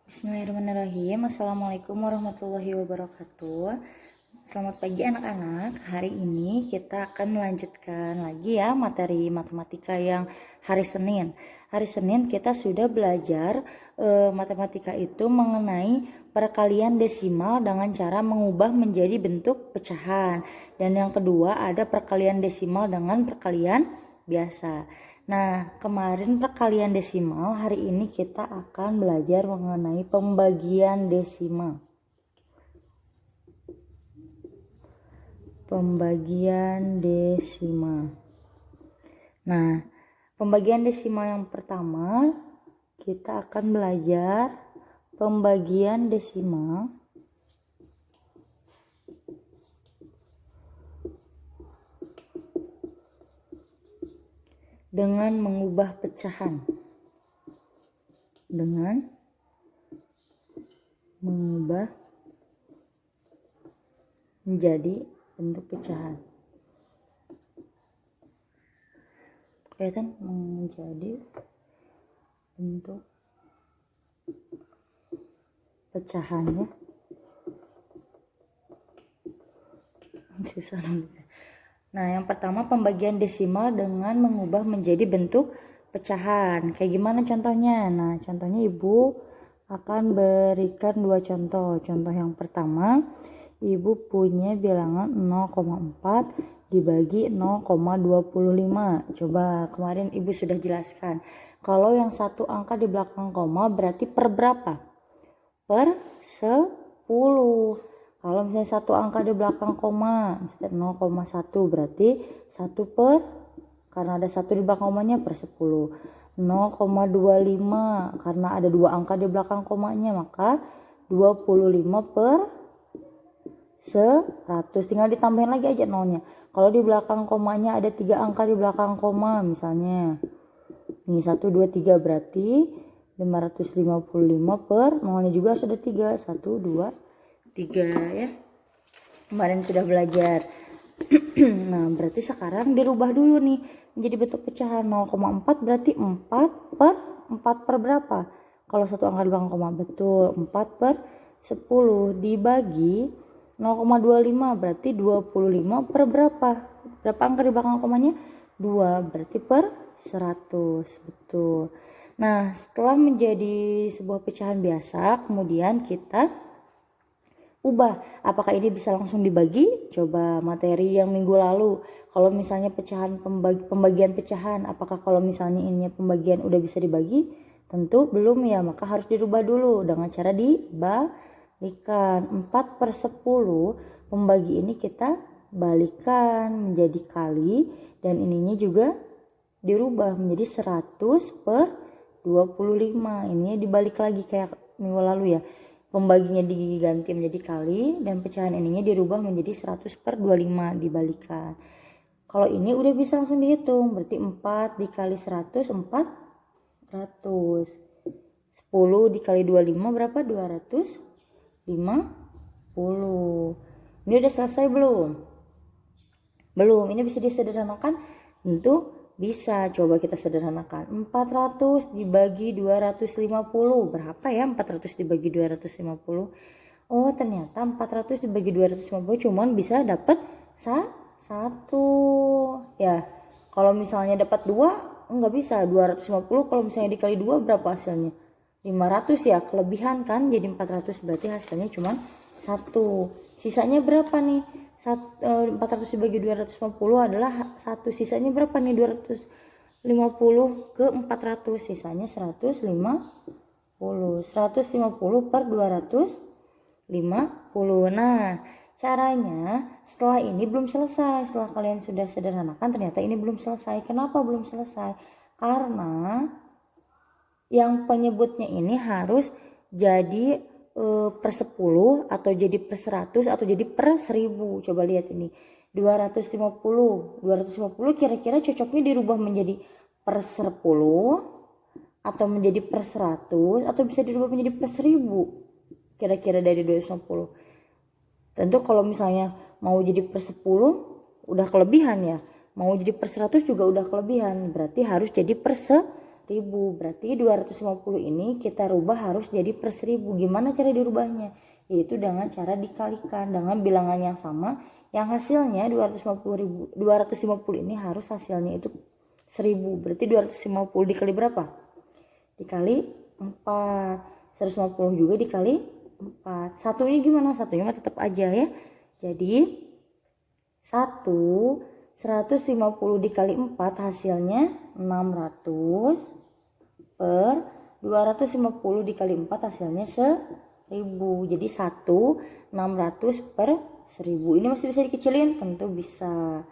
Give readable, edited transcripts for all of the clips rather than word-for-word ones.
Bismillahirrahmanirrahim. Assalamualaikum warahmatullahi wabarakatuh. Selamat pagi anak-anak. Hari ini kita akan melanjutkan lagi ya materi matematika yang hari Senin. Hari Senin kita sudah belajar matematika itu mengenai perkalian desimal dengan cara mengubah menjadi bentuk pecahan. Dan yang kedua ada perkalian desimal dengan perkalian biasa. Nah, kemarin perkalian desimal, hari ini kita akan belajar mengenai pembagian desimal. Pembagian desimal. Nah, pembagian desimal yang pertama, kita akan belajar pembagian desimal dengan mengubah pecahan. Dengan mengubah menjadi bentuk pecahan. Kelihatan menjadi bentuk pecahan ya. Susah nanti. Nah, yang pertama pembagian desimal dengan mengubah menjadi bentuk pecahan. Kayak gimana contohnya? Nah, contohnya Ibu akan berikan dua contoh. Contoh yang pertama, Ibu punya bilangan 0,4 dibagi 0,25. Coba kemarin Ibu sudah jelaskan. Kalau yang satu angka di belakang koma berarti per berapa? Per 10. Kalau misalnya satu angka di belakang koma, misalnya 0,1 berarti 1 per, karena ada 1 di belakang komanya per 10. 0,25 karena ada 2 angka di belakang komanya, maka 25 per 100. Tinggal ditambahin lagi aja nolnya. Kalau di belakang komanya ada 3 angka di belakang koma, misalnya ini 1, 2, 3 berarti 555 per nolnya juga sudah 3, 1, 2, 3 ya. Kemarin sudah belajar. Nah, berarti sekarang dirubah dulu nih menjadi bentuk pecahan. 0,4 berarti 4 per berapa? Kalau satu angka di belakang koma, betul, 4 per 10 dibagi 0,25 berarti 25 per berapa? Berapa angka di belakang komanya? 2 berarti per 100, betul. Nah, setelah menjadi sebuah pecahan biasa, kemudian kita ubah. Apakah ini bisa langsung dibagi? Coba materi yang minggu lalu. Kalau misalnya pecahan pembagian pecahan, apakah kalau misalnya ini pembagian udah bisa dibagi? Tentu belum ya, maka harus dirubah dulu dengan cara dibalikan. 4 per 10 pembagi ini kita balikan menjadi kali, dan ininya juga dirubah menjadi 100 per 25. Ininya dibalik lagi kayak minggu lalu ya. Pembaginya diganti menjadi kali dan pecahan ininya dirubah menjadi 100 per 25 dibalikan. Kalau ini udah bisa langsung dihitung, berarti 4 dikali 100, 400. 10 dikali 25 berapa? 250. Ini udah selesai belum? Belum. Ini bisa disederhanakan? Tentu bisa. Coba kita sederhanakan. 400 dibagi 250. Berapa ya 400 dibagi 250? Oh, ternyata 400 dibagi 250 cuman bisa dapat 1. Ya, kalau misalnya dapat 2, enggak bisa. 250 kalau misalnya dikali 2 berapa hasilnya? 500 ya, kelebihan kan, jadi 400 berarti hasilnya cuma 1. Sisanya berapa nih? 400 dibagi 250 adalah 1. Sisanya berapa nih? 250 ke 400, sisanya 150. 150 per 250. Nah, caranya setelah ini belum selesai. Setelah kalian sudah sederhanakan, ternyata ini belum selesai. Kenapa belum selesai? Karena yang penyebutnya ini harus jadi per 10 atau jadi per 100 atau jadi per 1000. Coba lihat ini. 250 kira-kira cocoknya dirubah menjadi per 10 atau menjadi per 100 atau bisa dirubah menjadi per 1000. Kira-kira dari 250. Tentu kalau misalnya mau jadi per 10 udah kelebihan ya. Mau jadi per 100 juga udah kelebihan. Berarti harus jadi per 1000. Berarti 250 ini kita rubah harus jadi per 1000. Gimana cara dirubahnya? Yaitu dengan cara dikalikan dengan bilangan yang sama, yang hasilnya 250 ini harus hasilnya itu 1000. Berarti 250 dikali berapa? Dikali 4. 150 juga dikali 4. Satunya gimana? Satunya mah tetap aja ya. Jadi 150 dikali 4 hasilnya 600 per 250 dikali 4 hasilnya 1000. Jadi 600 per 1000. Ini masih bisa dikecilin? Tentu bisa.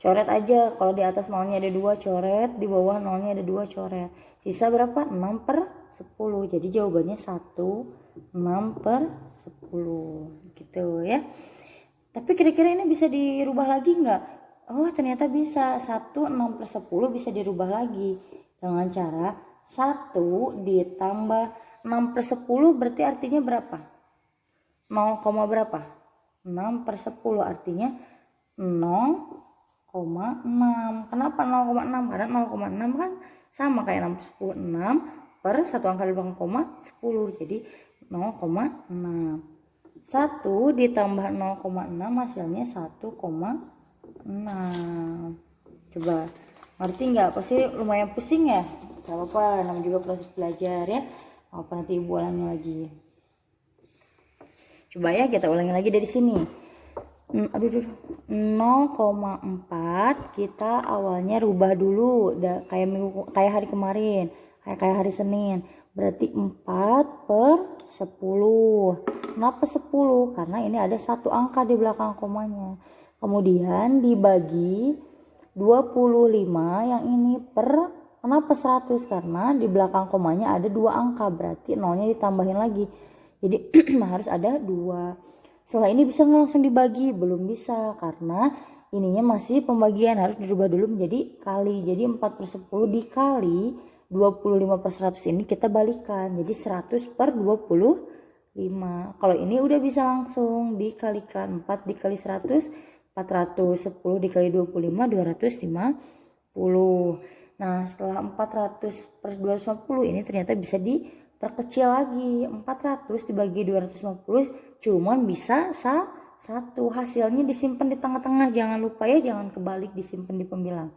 Coret aja, kalau di atas nolnya ada 2 coret, di bawah nolnya ada 2 coret. Sisa berapa? 6 per 10. Jadi jawabannya 6 per 10 gitu ya. Tapi kira-kira ini bisa dirubah lagi nggak? Oh ternyata bisa. 6 per 10 bisa dirubah lagi dengan cara 1 ditambah 6 per 10 berarti artinya berapa? 0, berapa? 6 per 10 artinya 0,6. Kenapa 0,6? Karena 0,6 kan sama kayak 6 per 10. 6 per satu angka di belakang koma 10. Jadi 0,6. 1 ditambah 0,6 hasilnya 1,6. Coba ngerti nggak? Pasti lumayan pusing ya. Gak apa-apa, namanya juga proses belajar ya. Apa nanti ibu ulangi lagi. Coba ya kita ulangi lagi dari sini. 0,4 kita awalnya rubah dulu kayak hari kemarin, kayak hari Senin. Berarti 4 per 10. Kenapa 10? Karena ini ada satu angka di belakang komanya. Kemudian dibagi 25 yang ini per, kenapa 100? Karena di belakang komanya ada 2 angka, berarti nolnya ditambahin lagi. Jadi harus ada 2. Setelah ini bisa langsung dibagi? Belum bisa, karena ininya masih pembagian, harus dirubah dulu menjadi kali. Jadi 4 per 10 dikali 25 per 100 ini kita balikan. Jadi 100 per 25. Kalau ini udah bisa langsung dikalikan. 4 dikali 100, 400. 10 dikali 25, 250. Nah setelah 400 per 250 ini ternyata bisa diperkecil lagi. 400 dibagi 250 cuman bisa 1. Hasilnya disimpan di tengah-tengah. Jangan lupa ya, jangan kebalik disimpan di pembilang.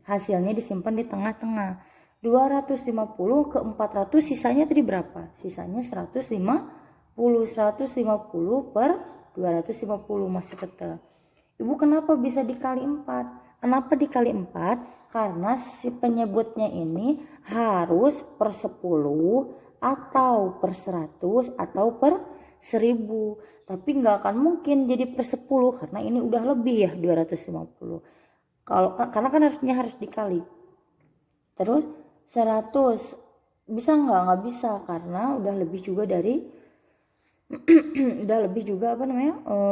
Hasilnya disimpan di tengah-tengah. 250 ke 400 sisanya tadi berapa? Sisanya 150. 150 per 250 masih tetap. Ibu kenapa bisa dikali 4? Kenapa dikali 4? Karena si penyebutnya ini harus per 10 atau per 100 atau per 1000. Tapi nggak akan mungkin jadi per 10 karena ini udah lebih ya 250. Karena kan harus dikali. Terus 100 bisa nggak bisa karena udah lebih juga dari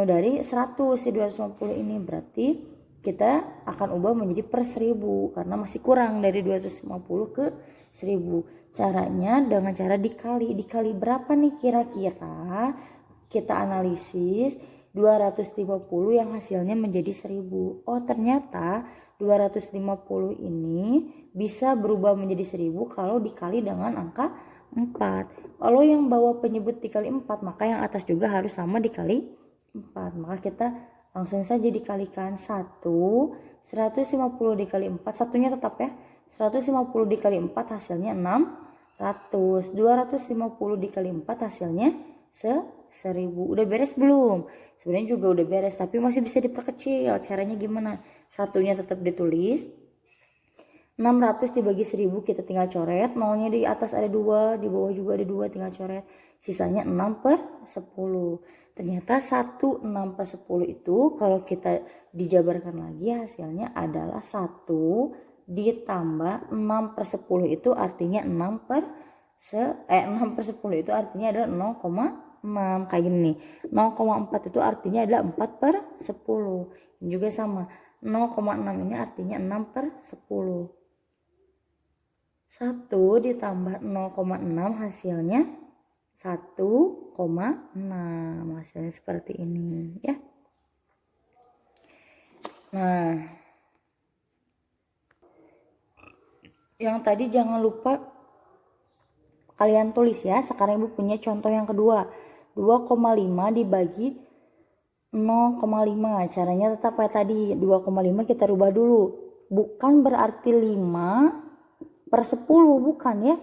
dari 100 si 250 ini. Berarti kita akan ubah menjadi per 1000 karena masih kurang dari 250 ke 1000. Caranya dengan cara dikali berapa nih kira-kira? Kita analisis 250 yang hasilnya menjadi 1000. Oh ternyata 250 ini bisa berubah menjadi 1000 kalau dikali dengan angka 4. Kalau yang bawah penyebut dikali 4, maka yang atas juga harus sama dikali 4. Maka kita langsung saja dikalikan 150 dikali 4, satunya tetap ya. 150 dikali 4 hasilnya 600. 250 dikali 4 hasilnya 1000. Udah beres belum? Sebenarnya juga udah beres, tapi masih bisa diperkecil. Caranya gimana? Satunya tetap ditulis. 600 dibagi 1000 kita tinggal coret. Nolnya di atas ada 2, di bawah juga ada 2, tinggal coret. Sisanya 6 per 10. Ternyata 6 per 10 itu kalau kita dijabarkan lagi hasilnya adalah 1 ditambah 6 per 10 itu artinya 6 per 10 itu artinya adalah 0,6. Kayak gini nih. 0,4 itu artinya adalah 4 per 10. Ini juga sama. 0,6 ini artinya 6 per 10. 1 ditambah 0,6 hasilnya 1,6. Hasilnya seperti ini ya. Nah Yang tadi jangan lupa kalian tulis ya. Sekarang Ibu punya contoh yang kedua. 2,5 dibagi 0,5. Caranya tetap kayak tadi. 2,5 kita rubah dulu. Bukan berarti 5 per 10, bukan ya.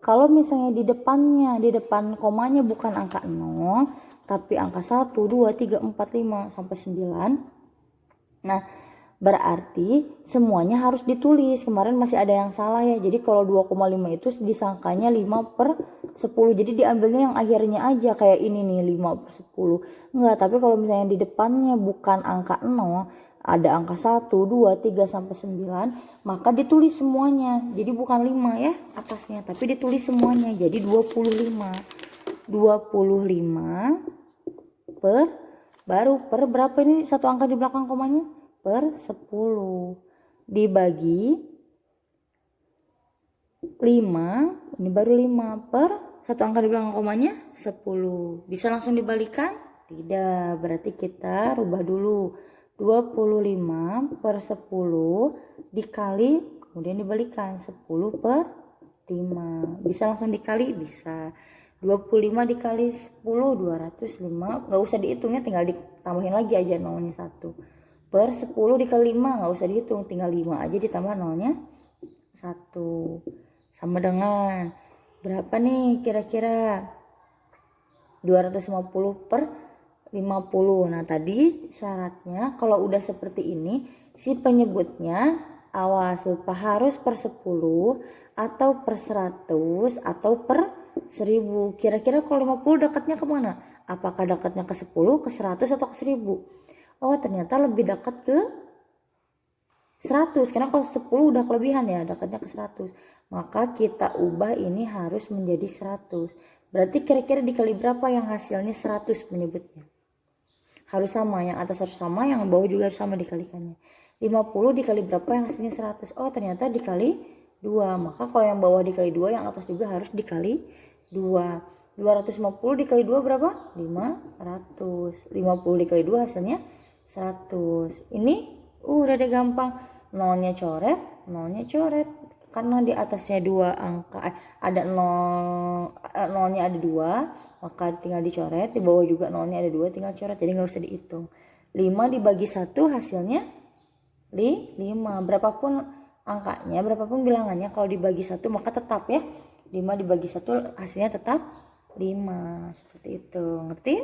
Kalau misalnya di depan komanya bukan angka 0, tapi angka 1, 2, 3, 4, 5, sampai 9. Nah, berarti semuanya harus ditulis. Kemarin masih ada yang salah ya. Jadi kalau 2,5 itu disangkanya 5 per 10. Jadi diambilnya yang akhirnya aja. Kayak ini nih 5 per 10. Enggak, tapi kalau misalnya di depannya bukan angka 0, ada angka 1, 2, 3, sampai 9, maka ditulis semuanya. Jadi bukan 5 ya atasnya, tapi ditulis semuanya. Jadi 25. 25 per, baru per berapa ini satu angka di belakang komanya? Per 10 dibagi 5, ini baru 5 per satu angka di belakang komanya 10. Bisa langsung dibalikan? Tidak, berarti kita rubah dulu. 25 per 10 dikali, kemudian dibalikan 10 per 5. Bisa langsung dikali? Bisa. 25 dikali 10, 205. Nggak usah dihitungnya, tinggal ditambahin lagi aja nolnya 1. Per 10 dikali 5, nggak usah dihitung, tinggal 5 aja ditambah nolnya 1. Sama dengan berapa nih kira-kira? 250 per 50. Nah tadi syaratnya kalau udah seperti ini, si penyebutnya awas lupa harus per 10 atau per 100 atau per 1000. Kira-kira kalau 50 dekatnya kemana? Apakah dekatnya ke 10, ke 100 atau ke 1000? Oh ternyata lebih dekat ke 100, karena kalau 10 udah kelebihan ya, dekatnya ke 100. Maka kita ubah ini harus menjadi 100. Berarti kira-kira dikali berapa yang hasilnya 100 penyebutnya? Harus sama, yang atas harus sama, yang bawah juga harus sama dikalikannya. 50 dikali berapa yang hasilnya 100? Oh ternyata dikali 2. Maka kalau yang bawah dikali 2, yang atas juga harus dikali 2. 250 dikali 2 berapa? 500. 50 dikali 2 hasilnya 100. Ini udah deh gampang. Nolnya coret, nolnya coret. Karena di atasnya 2 angka, ada 0, nolnya ada 2, maka tinggal dicoret. Di bawah juga nolnya ada 2, tinggal coret. Jadi nggak usah dihitung. 5 dibagi 1 hasilnya 5. Berapapun angkanya, berapapun bilangannya, kalau dibagi 1 maka tetap ya. 5 dibagi 1 hasilnya tetap 5. Seperti itu. Ngerti?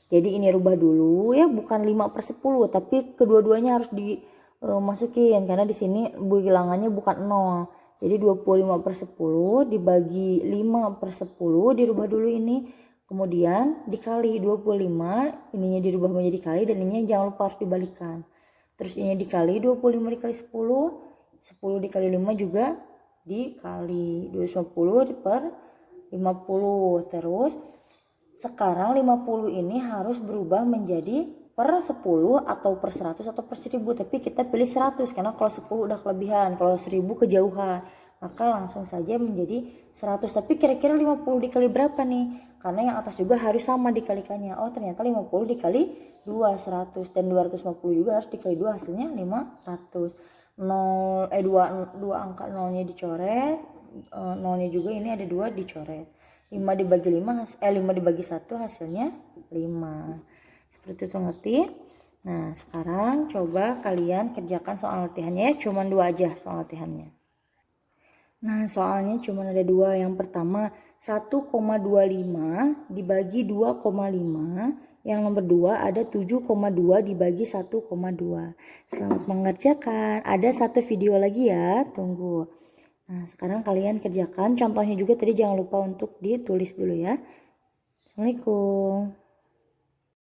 Jadi ini rubah dulu ya, bukan 5 per 10, tapi kedua-duanya harus dimasukin karena di sini bilangannya bukan 0. Jadi 25 per 10 dibagi 5 per 10 dirubah dulu ini, kemudian dikali 25, ininya dirubah menjadi kali dan ininya jangan lupa harus dibalikan. Terus ini dikali 25 dikali 10, 10 dikali 5 juga dikali 250 per 50. Terus sekarang 50 ini harus berubah menjadi per 10 atau per 100 atau per 1000. Tapi kita pilih 100 karena kalau 10 udah kelebihan, kalau 1000 kejauhan. Maka langsung saja menjadi 100. Tapi kira-kira 50 dikali berapa nih? Karena yang atas juga harus sama dikalikannya. Oh ternyata 50 dikali 2, 100. Dan 250 juga harus dikali 2 hasilnya 500. 2 angka nolnya dicoret. Nolnya juga ini ada 2 dicoret. 5 dibagi 5 dibagi 1 hasilnya 5. Seperti itu, ngerti? Nah sekarang coba kalian kerjakan soal latihannya ya, cuman 2 aja soal latihannya. Nah soalnya cuman ada 2. Yang pertama 1,25 dibagi 2,5. Yang nomor 2 ada 7,2 dibagi 1,2. Selamat mengerjakan. Ada satu video lagi ya, tunggu. Nah sekarang kalian kerjakan contohnya juga, tadi jangan lupa untuk ditulis dulu ya. Assalamualaikum.